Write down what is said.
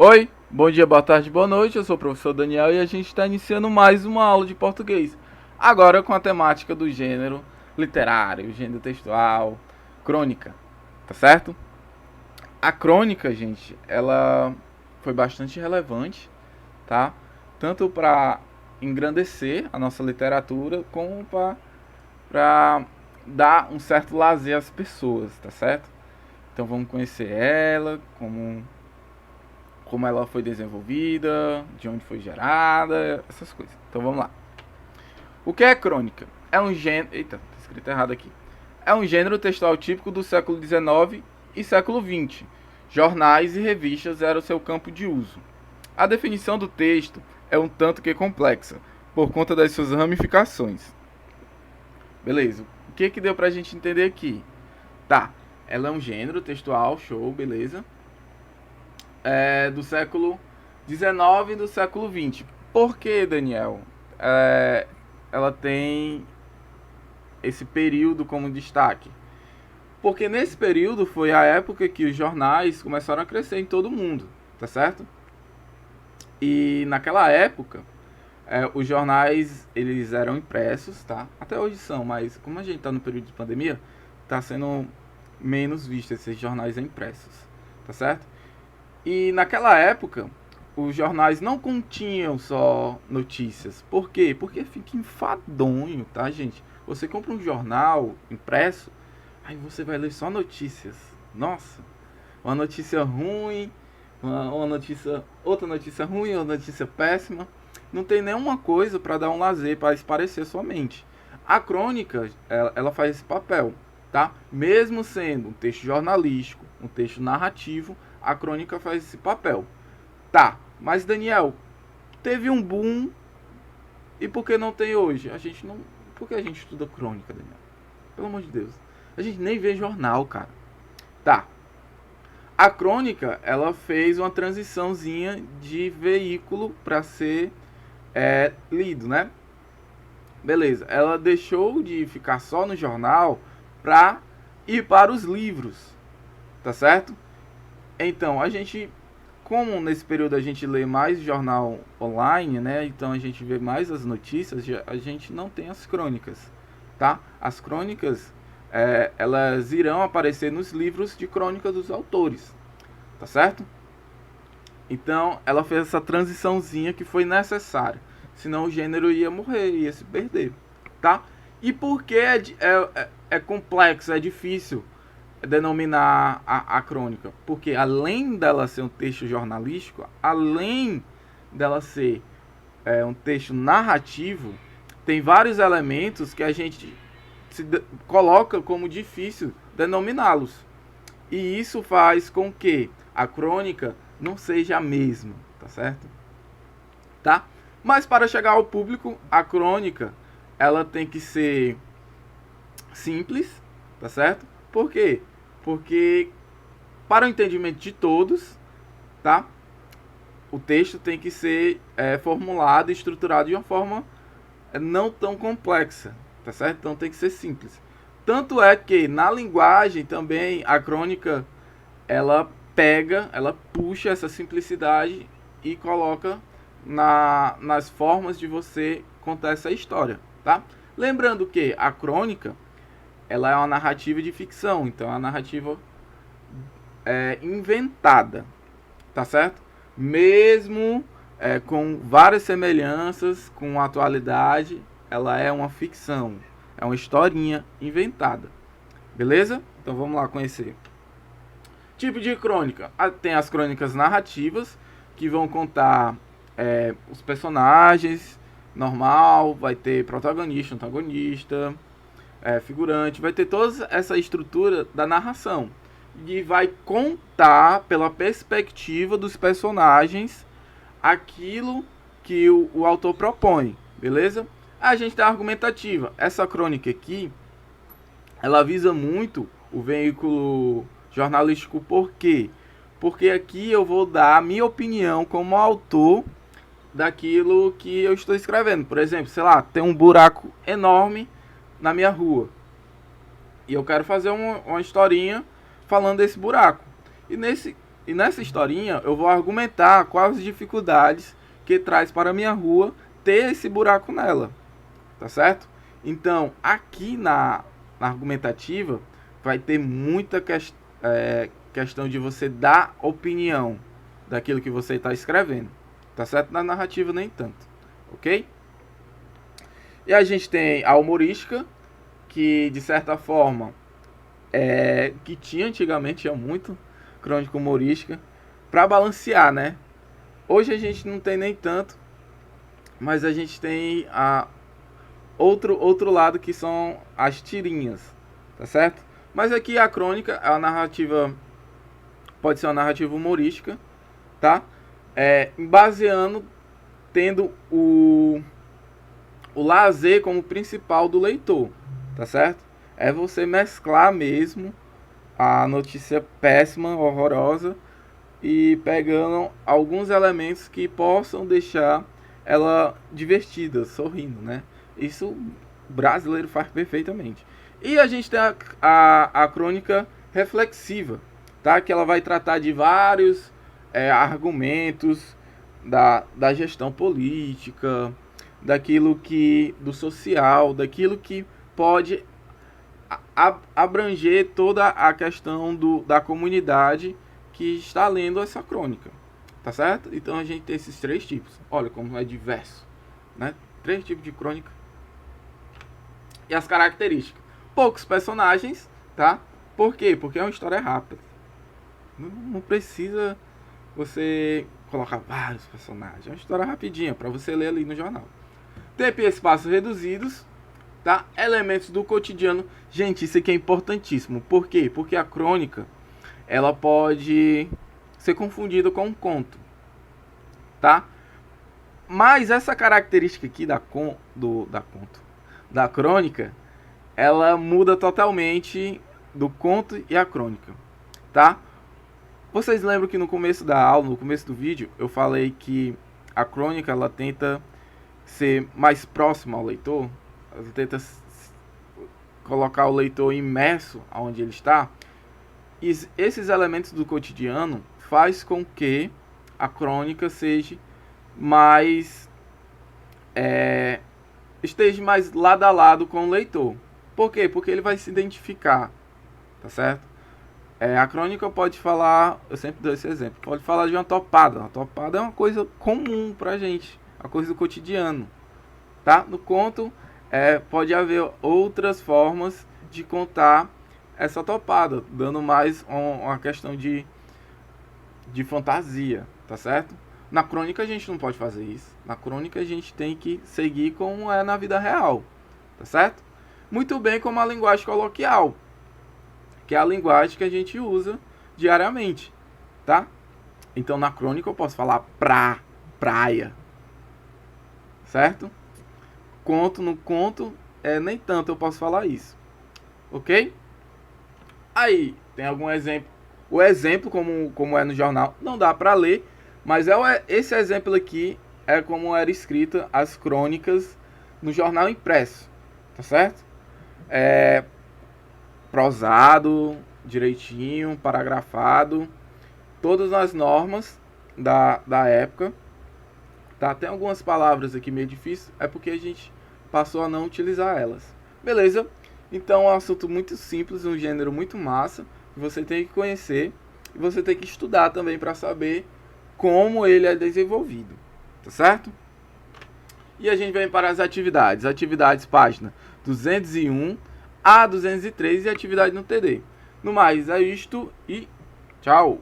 Oi, bom dia, boa tarde, boa noite. Eu sou o professor Daniel e a gente está iniciando mais uma aula de português. Agora com a temática do gênero literário, gênero textual, crônica, tá certo? A crônica, gente, ela foi bastante relevante, tá? Tanto para engrandecer a nossa literatura, como para dar um certo lazer às pessoas, tá certo? Então vamos conhecer ela, como ela foi desenvolvida, de onde foi gerada, essas coisas. Então vamos lá. O que é crônica? É um gênero. Eita, tá escrito errado aqui. É um gênero textual típico do século XIX e século XX. Jornais e revistas eram seu campo de uso. A definição do texto é um tanto que complexa, por conta das suas ramificações. Beleza, o que deu pra gente entender aqui? Tá, ela é um gênero textual, show, beleza. Do século XIX e do século XX. Por que, Daniel? Ela tem esse período como destaque. Porque nesse período foi a época que os jornais começaram a crescer em todo o mundo, tá certo? E naquela época, os jornais eles eram impressos, tá? Até hoje são, mas como a gente está no período de pandemia, está sendo menos visto esses jornais impressos, tá certo? E naquela época, os jornais não continham só notícias. Por quê? Porque fica enfadonho, tá, gente? Você compra um jornal impresso, aí você vai ler só notícias. Nossa, uma notícia ruim, uma notícia, outra notícia ruim, outra notícia péssima. Não tem nenhuma coisa para dar um lazer, para esparecer sua mente. A crônica, ela faz esse papel, tá? Mesmo sendo um texto jornalístico, um texto narrativo, a crônica faz esse papel. Tá, mas Daniel, teve um boom e por que não tem hoje? A gente não. Por que a gente estuda crônica, Daniel? Pelo amor de Deus. A gente nem vê jornal, cara. Tá. A crônica, ela fez uma transiçãozinha de veículo para ser lido, né? Beleza. Ela deixou de ficar só no jornal para ir para os livros, tá certo? Então, como nesse período a gente lê mais jornal online, né? Então a gente vê mais as notícias, a gente não tem as crônicas, tá? As crônicas, elas irão aparecer nos livros de crônica dos autores, tá certo? Então ela fez essa transiçãozinha que foi necessária, senão o gênero ia morrer, ia se perder, tá? E por que é complexo, é difícil denominar a crônica? Porque além dela ser um texto jornalístico, além dela ser um texto narrativo, tem vários elementos que a gente coloca como difícil denominá-los. E isso faz com que a crônica não seja a mesma, tá certo? Tá? Mas para chegar ao público, a crônica ela tem que ser simples, tá certo? Por quê? Porque para o entendimento de todos, tá? O texto tem que ser formulado e estruturado de uma forma não tão complexa, tá certo? Então tem que ser simples. Tanto é que na linguagem também a crônica ela ela puxa essa simplicidade e coloca nas formas de você contar essa história, tá? Lembrando que a crônica ela é uma narrativa de ficção, então é uma narrativa inventada, tá certo? Mesmo com várias semelhanças com a atualidade, ela é uma ficção, é uma historinha inventada, beleza? Então vamos lá conhecer. Tipo de crônica, tem as crônicas narrativas, que vão contar os personagens, normal, vai ter protagonista, antagonista, figurante, vai ter toda essa estrutura da narração. E vai contar pela perspectiva dos personagens aquilo que o autor propõe, beleza? A gente tem a argumentativa. Essa crônica aqui, ela visa muito o veículo jornalístico. Por quê? Porque aqui eu vou dar a minha opinião como autor daquilo que eu estou escrevendo. Por exemplo, sei lá, tem um buraco enorme na minha rua e eu quero fazer uma historinha falando desse buraco. E E nessa historinha eu vou argumentar quais as dificuldades que traz para a minha rua ter esse buraco nela, tá certo? Então, aqui na argumentativa vai ter muita questão de você dar opinião daquilo que você está escrevendo, tá certo? Na narrativa nem tanto, ok? E a gente tem a humorística, que de certa forma que tinha antigamente, tinha muito crônica humorística para balancear, né? Hoje a gente não tem nem tanto, mas a gente tem outro lado, que são as tirinhas, tá certo? Mas aqui a crônica, a narrativa pode ser uma narrativa humorística, tá? Baseando, tendo o lazer como principal do leitor, tá certo? É você mesclar mesmo a notícia péssima, horrorosa, e pegando alguns elementos que possam deixar ela divertida, sorrindo, né? Isso o brasileiro faz perfeitamente. E a gente tem a crônica reflexiva, tá? Que ela vai tratar de vários argumentos da gestão política, daquilo que do social, daquilo que pode abranger toda a questão da comunidade que está lendo essa crônica, tá certo? Então a gente tem esses três tipos. Olha como é diverso, né? 3 tipos de crônica. E as características: poucos personagens, tá? Por quê? Porque é uma história rápida. Não precisa você colocar vários personagens. É uma história rapidinha para você ler ali no jornal. Tempo e espaços reduzidos, tá? Elementos do cotidiano. Gente, isso aqui é importantíssimo. Por quê? Porque a crônica, ela pode ser confundida com um conto, tá? Mas essa característica aqui da crônica, ela muda totalmente do conto e a crônica, tá? Vocês lembram que no começo da aula, no começo do vídeo, eu falei que a crônica, ela tenta ser mais próxima ao leitor, ela tenta colocar o leitor imerso aonde ele está. E esses elementos do cotidiano faz com que a crônica seja mais esteja mais lado a lado com o leitor. Por quê? Porque ele vai se identificar, tá certo? A crônica pode falar, eu sempre dou esse exemplo, pode falar de uma topada. Uma topada é uma coisa comum pra gente, uma coisa do cotidiano, tá? No conto, pode haver outras formas de contar essa topada, dando mais uma questão de fantasia, tá certo? Na crônica a gente não pode fazer isso. Na crônica a gente tem que seguir como é na vida real, tá certo? Muito bem como a linguagem coloquial, que é a linguagem que a gente usa diariamente, tá? Então na crônica eu posso falar praia, certo? No conto, nem tanto eu posso falar isso, ok? Aí, tem algum exemplo? O exemplo, como é no jornal, não dá para ler, mas esse exemplo aqui é como era escrita as crônicas no jornal impresso, tá certo? Prosado, direitinho, paragrafado, todas as normas da época, tá? Tem algumas palavras aqui meio difíceis, é porque a gente passou a não utilizar elas. Beleza? Então é um assunto muito simples, um gênero muito massa, que você tem que conhecer e você tem que estudar também para saber como ele é desenvolvido, tá certo? E a gente vem para as atividades. Atividades página 201 a 203 e atividade no TD. No mais, é isto e tchau!